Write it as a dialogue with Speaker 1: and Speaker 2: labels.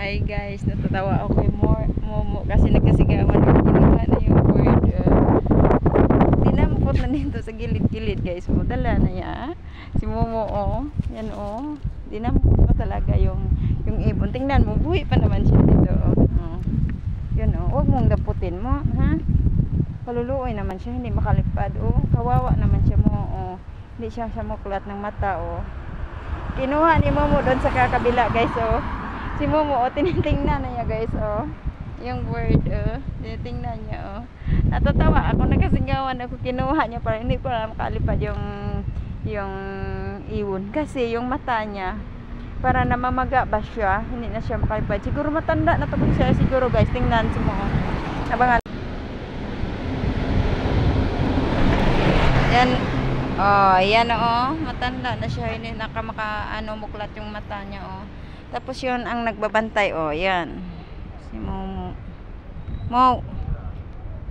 Speaker 1: Hi guys, natatawa ako kay Momo kasi nagkasigawan yung kinuha na yung word. Dinampot na nito sa gilid-gilid guys. O, dala na ya. Si Momo yan dinampot pa talaga yung ibon. Tingnan mo, buhay pa naman siya dito. Yun huwag mong daputin mo, ha? Paluluoy naman siya, hindi makalipad. Kawawa naman siya mo. Hindi siya muklat ng mata. Kinuha ni Momo doon sa kakabila guys. Si Momo tinitingnan na niya guys yung word tinitingnan niya natatawa ako, nagkasigawan ako, kinuha niya para hindi ko na makalipad yung iwon kasi yung mata niya para namamaga ba siya, hindi na siya makalipad. Siguro matanda na tapos siya siguro guys. Tingnan si Momo, abangan yan. Yan matanda na siya, hindi muklat yung mata niya. Tapos yun ang nagbabantay yan si Momo.